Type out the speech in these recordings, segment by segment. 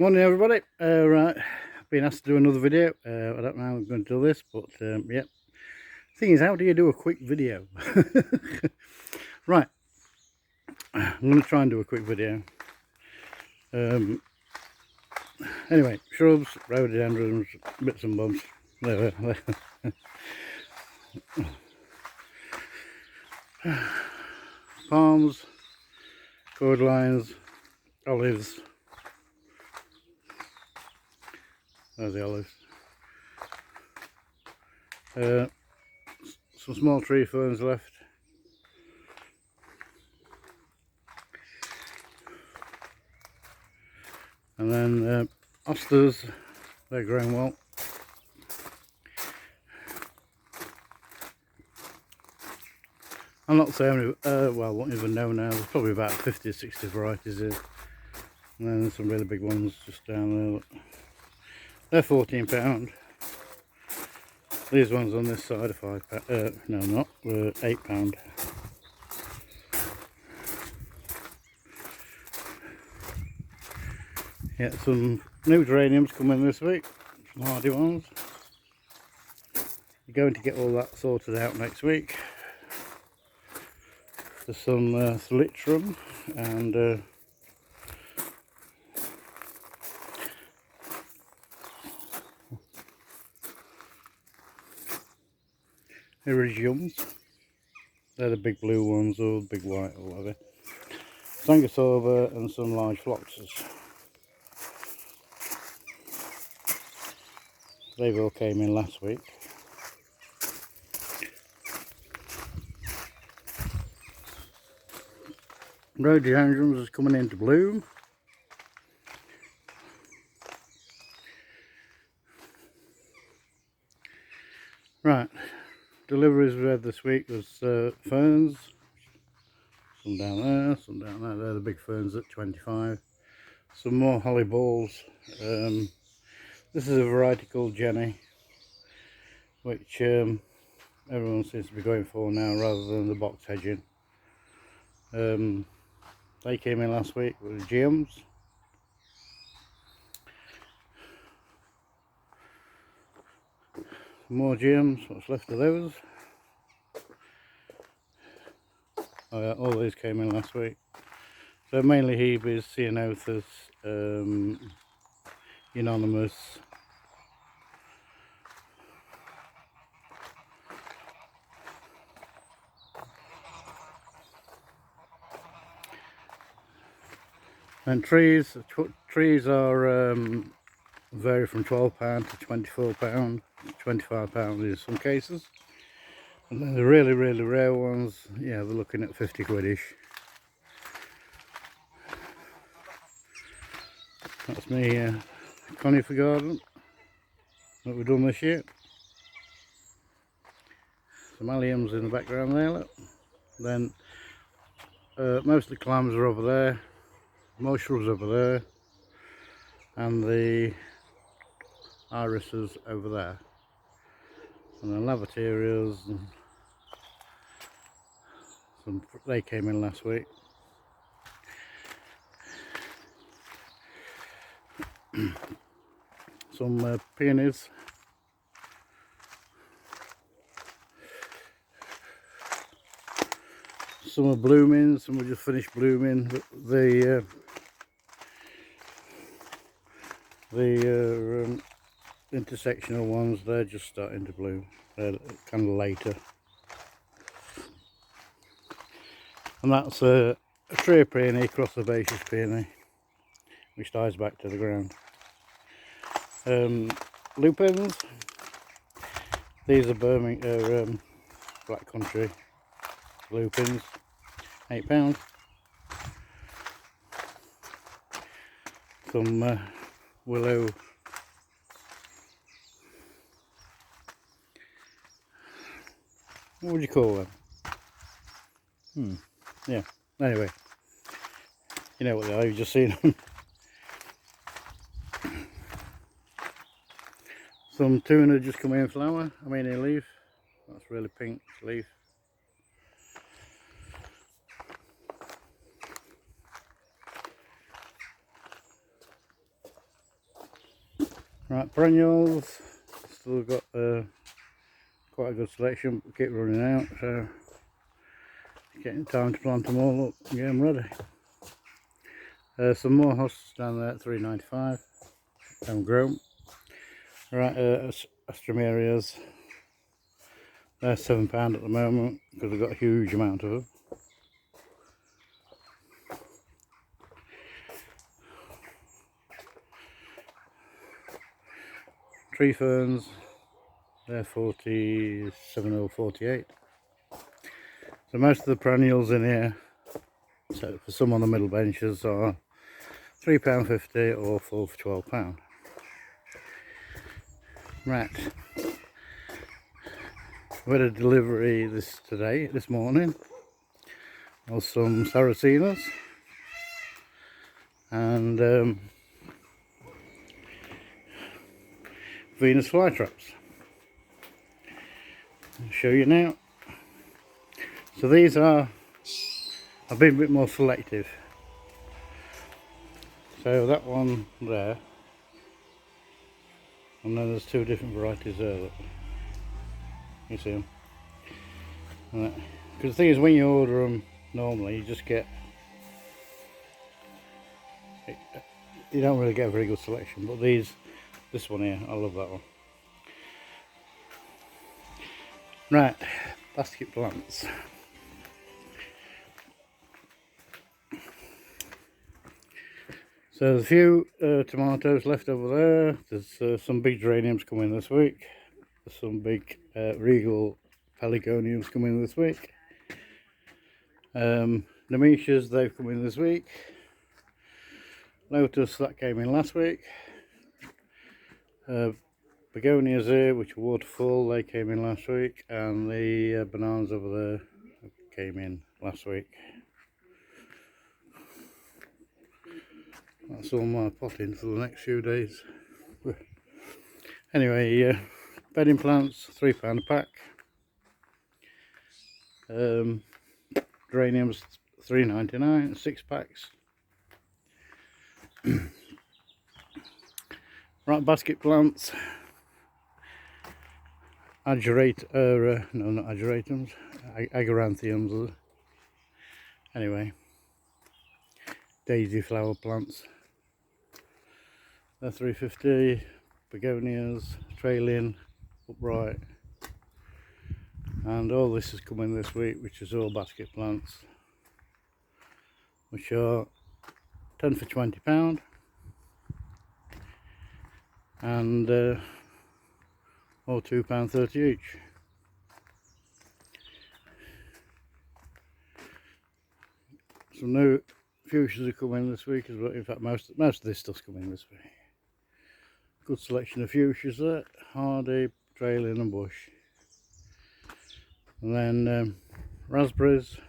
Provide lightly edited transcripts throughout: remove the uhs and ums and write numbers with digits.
Morning everybody. Right, I've been asked to do another video. I don't know how I'm going to do this, but yeah. Thing is, how do you do a quick video? Right, I'm going to try and do a quick video. Anyway, shrubs, rhododendrons, bits and bobs. Palms, cordlines, olives. There's the olives. Some small tree ferns left. And then asters, they're growing well. I'm not saying, well, I won't even know now. There's probably about 50 or 60 varieties here. And then there's some really big ones just down there. Look. They're £14. These ones on this side are £5. No, not. They're £8. Yeah, some new geraniums coming this week. Some hardy ones. We're going to get all that sorted out next week. There's some Thalictrum and Ericiums. They're the big blue ones or the big white or whatever. Sanguisova and some large phloxes. They've all came in last week. Rhododendrons is coming into bloom. Right, deliveries we had this week was ferns. Some down there, some down there. They're the big ferns at 25. Some more holly balls. This is a variety called Jenny, which everyone seems to be going for now rather than the box hedging. They came in last week with geums. More geums, what's left of those. Oh yeah, all these came in last week. So mainly Hebes, Ceanothus, Unanimous. And trees are vary from £12 to £24, £25 in some cases. And then the really rare ones, yeah, they're looking at 50 quid-ish. That's me conifer garden that we've done this year. Some alliums in the background there, look. Then mostly clams are over there, more shrubs over there, and the irises over there. And then lavaterias, and they came in last week. Some peonies. Some are blooming, some are just finished blooming. But the intersectional ones, they're just starting to bloom. They're kind of later. And that's a tree peony across the herbaceous peony, which dies back to the ground. Lupins. These are Black Country lupins, £8. Some willow. What would you call them? Yeah. Anyway, you know what they are. You've just seen them. Some tuna just come in flower. I mean in leaf. That's really pink leaf. Right, perennials, still got quite a good selection, but keep running out, so getting time to plant them all up and get them ready. Some more hostas down there at $3.95, haven't grown. Right, Astromerias, they're £7 at the moment because we've got a huge amount of them. Tree ferns, they're 47 or 48. So most of the perennials in here, so for some on the middle benches, are £3.50 or 4 for £12. Right, we had a delivery this morning of some Sarracenias and Venus flytraps. I'll show you now. So these are, I've been a bit more selective. So that one there, and then there's two different varieties there. Look. You see them? Right. Because the thing is, when you order them normally, you just get, you don't really get a very good selection. But this one here, I love that one. Right, basket plants. So there's a few tomatoes left over there. There's some big geraniums coming this week. There's some big regal pelargoniums coming this week. Nemesias, they've come in this week. Lotus, that came in last week. Begonias here, which are waterfall, they came in last week. And the bananas over there came in last week. That's all my potting for the next few days. Anyway, bedding plants, £3 a pack. Geraniums, $3.99, 6 packs. Right, basket plants. No, not ageratums, agaranthiums. Anyway, daisy flower plants. They're $3.50. Begonias, trailing, upright. And all this is coming this week, which is all basket plants, which are 10 for £20 and or £2.30 each. Some new fuchsias are coming this week as well. In fact, most of this stuff's coming this week. Good selection of fuchsias there, hardy, trailing and bush. And then raspberries,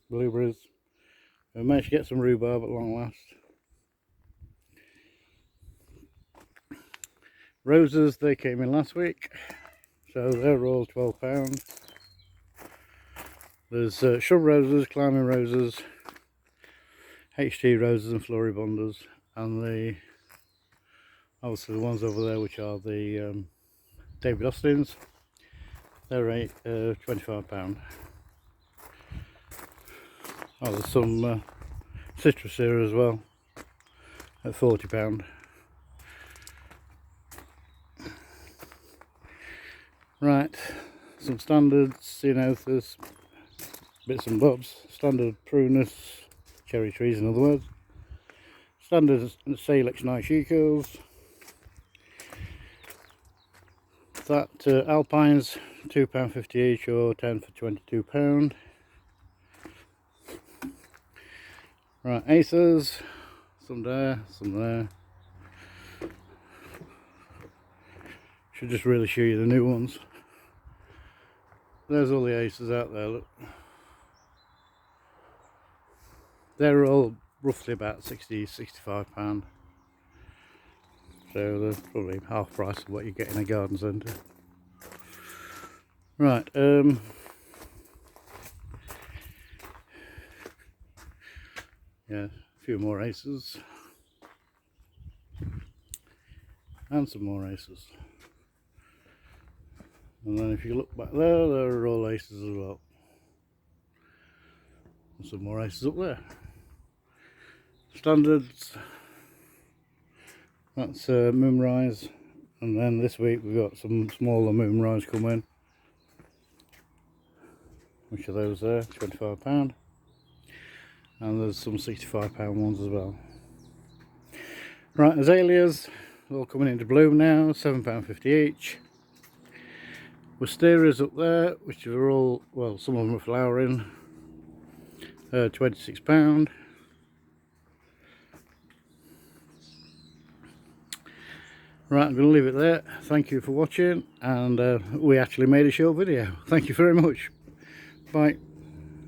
blueberries. We managed to get some rhubarb at long last. Roses, they came in last week, so they're all £12. There's shrub roses, climbing roses, HT roses and floribundas, and obviously the ones over there, which are the David Austins. They're £25. Oh, there's some citrus here as well at £40. Right, some standard ceanothus, bits and bobs, standard prunus, cherry trees in other words, standard Salix nightsicas, that alpines, £2.50 each or 10 for £22. Right, acers, some there, some there. Should just really show you the new ones. There's all the acers out there, look. They're all roughly about £60–65. So they're probably half price of what you get in a garden centre. Right, yeah, a few more acers. and some more aces. And then if you look back there, there are all aces as well. And some more aces up there. Standards, that's Moonrise. And then this week we've got some smaller Moonrise coming. Which are those there, £25. And there's some £65 ones as well. Right, azaleas, all coming into bloom now, £7.50 each. Wisterias up there, which are all, well, some of them are flowering, £26. Right, I'm going to leave it there. Thank you for watching, and we actually made a short video. Thank you very much. Bye.